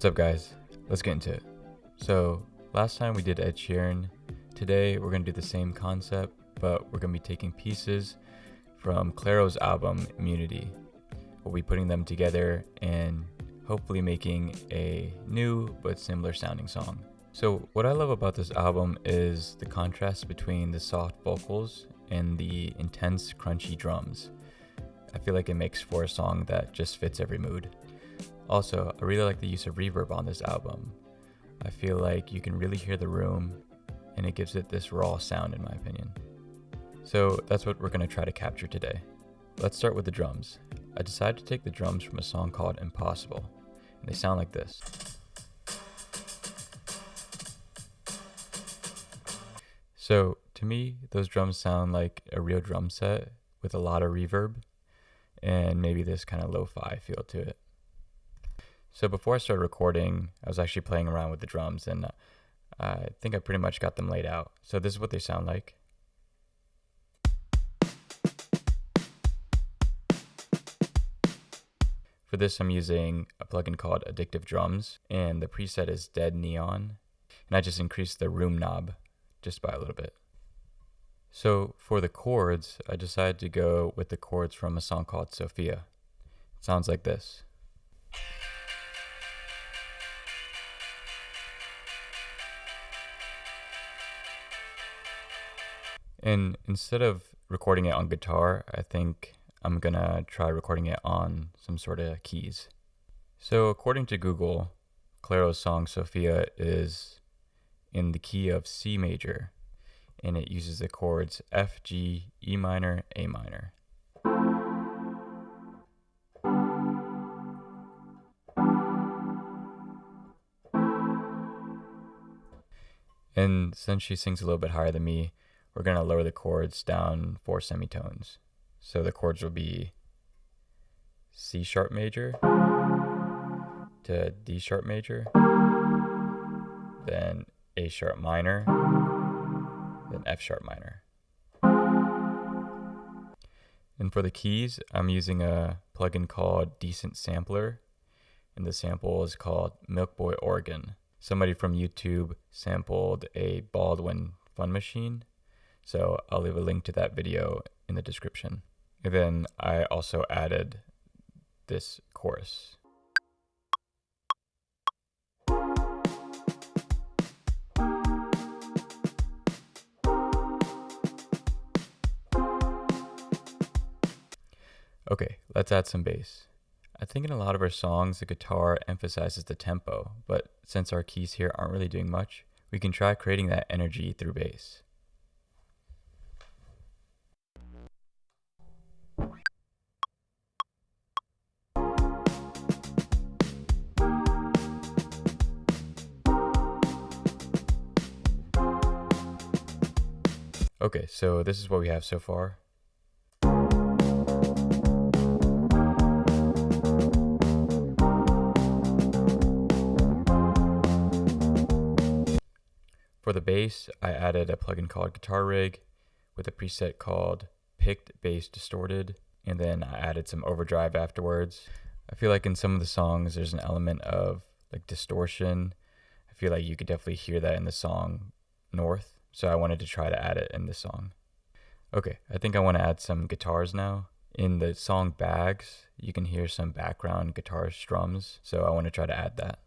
What's up, guys? Let's get into it. So last time we did Ed Sheeran. Today we're going to do the same concept, but we're going to be taking pieces from Clairo's album Immunity. We'll be putting them together and hopefully making a new but similar sounding song. So what I love about this album is the contrast between the soft vocals and the intense crunchy drums. I feel like it makes for a song that just fits every mood. Also, I really like the use of reverb on this album. I feel like you can really hear the room and it gives it this raw sound in my opinion. So that's what we're going to try to capture today. Let's start with the drums. I decided to take the drums from a song called Impossible, and they sound like this. So to me, those drums sound like a real drum set with a lot of reverb and maybe this kind of lo-fi feel to it. So before I started recording, I was actually playing around with the drums and I think I pretty much got them laid out. So this is what they sound like. For this, I'm using a plugin called Addictive Drums, and the preset is Dead Neon, and I just increased the room knob just by a little bit. So for the chords, I decided to go with the chords from a song called Sophia. It sounds like this. And instead of recording it on guitar, I think I'm gonna try recording it on some sort of keys. So according to Google, Clairo's song Sophia is in the key of C major, and it uses the chords F, G, E minor, A minor. And since she sings a little bit higher than me, we're going to lower the chords down 4 semitones. So the chords will be C sharp major to D sharp major, then A sharp minor, then F sharp minor. And for the keys, I'm using a plugin called Decent Sampler, and the sample is called Milk Boy Organ. Somebody from YouTube sampled a Baldwin Fun Machine, so I'll leave a link to that video in the description. And then I also added this chorus. Okay, let's add some bass. I think in a lot of our songs, the guitar emphasizes the tempo, but since our keys here aren't really doing much, we can try creating that energy through bass. Okay, so this is what we have so far. For the bass, I added a plugin called Guitar Rig with a preset called Picked Bass Distorted, and then I added some overdrive afterwards. I feel like in some of the songs there's an element of like distortion. I feel like you could definitely hear that in the song North, so I wanted to try to add it in this song. Okay, I think I want to add some guitars now. In the song Bags, you can hear some background guitar strums, so I want to try to add that.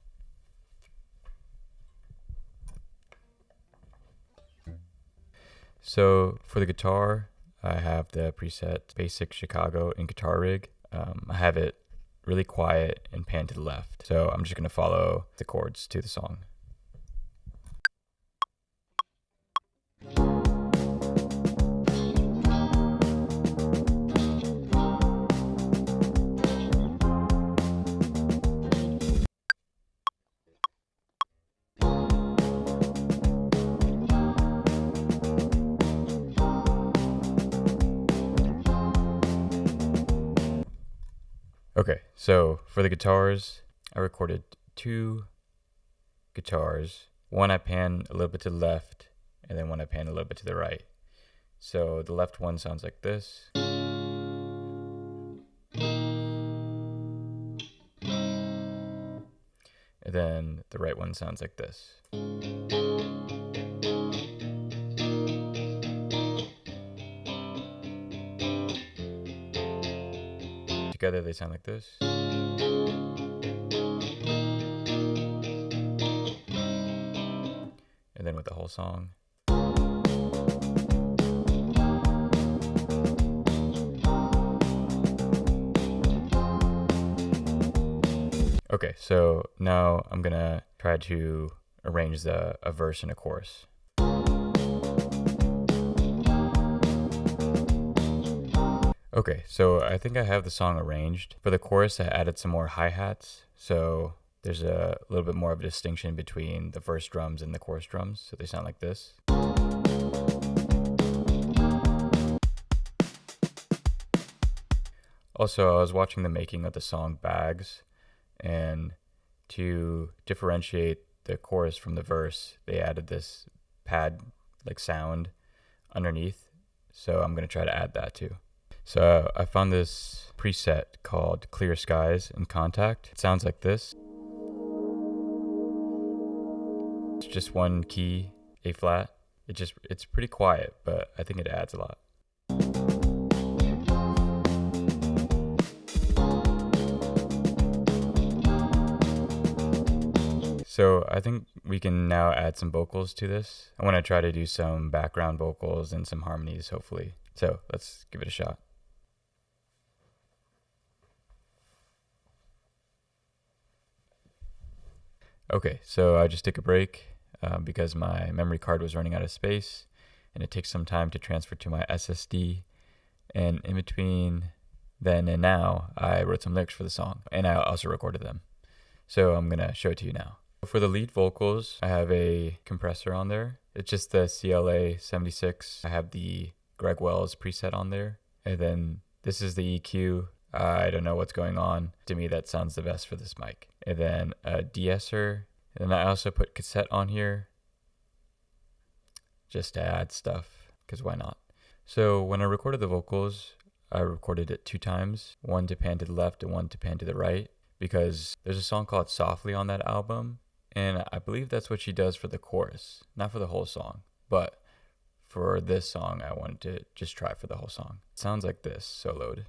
So for the guitar, I have the preset Basic Chicago in Guitar Rig. I have it really quiet and pan to the left, so I'm just going to follow the chords to the song. Okay, so for the guitars, I recorded 2 guitars. One I pan a little bit to the left, and then one I pan a little bit to the right. So the left one sounds like this. And then the right one sounds like this. Together they sound like this. And then with the whole song. Okay, so now I'm gonna try to arrange a verse and a chorus. Okay, so I think I have the song arranged. For the chorus, I added some more hi-hats, so there's a little bit more of a distinction between the verse drums and the chorus drums, so they sound like this. Also, I was watching the making of the song Bags, and to differentiate the chorus from the verse, they added this pad like sound underneath, so I'm going to try to add that too. So I found this preset called Clear Skies in Contact. It sounds like this. It's just one key, A flat. It's pretty quiet, but I think it adds a lot. So I think we can now add some vocals to this. I want to try to do some background vocals and some harmonies, hopefully. So let's give it a shot. Okay, so I just took a break because my memory card was running out of space, and it takes some time to transfer to my SSD. And in between then and now, I wrote some lyrics for the song, and I also recorded them. So I'm gonna show it to you now. For the lead vocals, I have a compressor on there. It's just the CLA 76. I have the Greg Wells preset on there. And then this is the EQ. I don't know what's going on. To me, that sounds the best for this mic. And then a de-esser. And then I also put cassette on here just to add stuff, because why not? So when I recorded the vocals, I recorded it 2 times, one to pan to the left and one to pan to the right, because there's a song called Softly on that album, and I believe that's what she does for the chorus, not for the whole song. But for this song, I wanted to just try for the whole song. It sounds like this, soloed.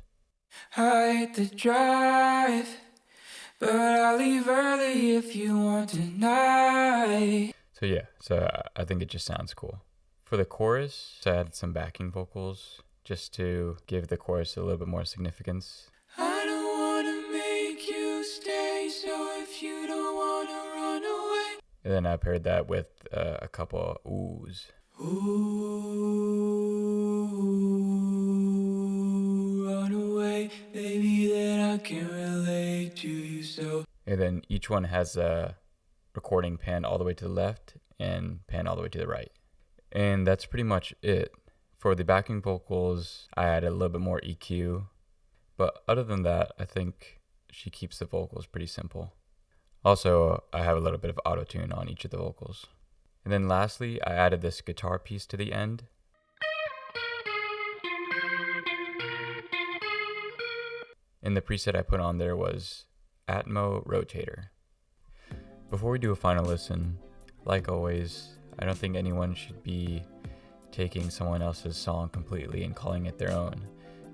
I hate the drive, but I'll leave early if you want tonight. So yeah, so I think it just sounds cool. For the chorus, I added some backing vocals just to give the chorus a little bit more significance. I don't wanna make you stay, so if you don't wanna run away. And then I paired that with a couple oohs. Ooh, run away, baby, then I can relate to you so. And then each one has a recording pan all the way to the left and pan all the way to the right. And that's pretty much it. For the backing vocals, I added a little bit more EQ. But other than that, I think she keeps the vocals pretty simple. Also, I have a little bit of auto-tune on each of the vocals. And then lastly, I added this guitar piece to the end. And the preset I put on there was Atmo Rotator. Before we do a final listen, like always, I don't think anyone should be taking someone else's song completely and calling it their own,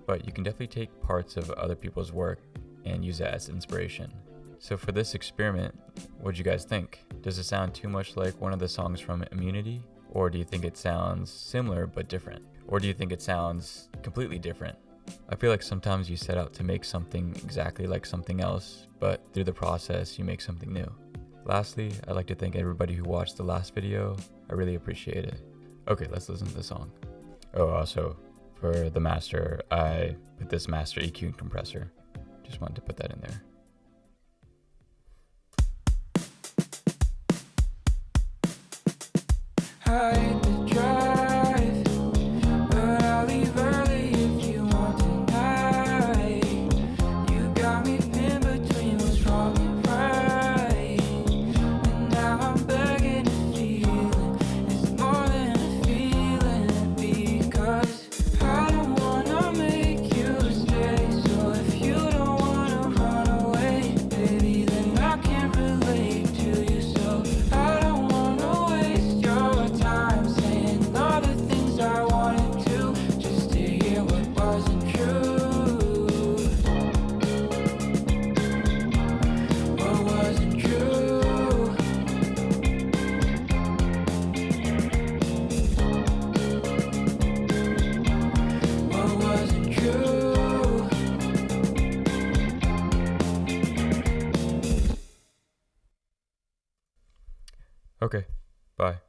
but you can definitely take parts of other people's work and use that as inspiration. So for this experiment, what'd you guys think? Does it sound too much like one of the songs from Immunity? Or do you think it sounds similar but different? Or do you think it sounds completely different? I feel like sometimes you set out to make something exactly like something else, but through the process, you make something new. Lastly, I'd like to thank everybody who watched the last video. I really appreciate it. Okay, let's listen to the song. Oh, also, for the master, I put this master EQ compressor. Just wanted to put that in there. I hate the drive, but I'll leave early if you want tonight. You got me pinned between what's wrong and right, and now I'm begging to feel it. It's more than a feeling, because I don't wanna make you stay. So if you don't wanna run away, baby, then I can't relate to Okay, bye.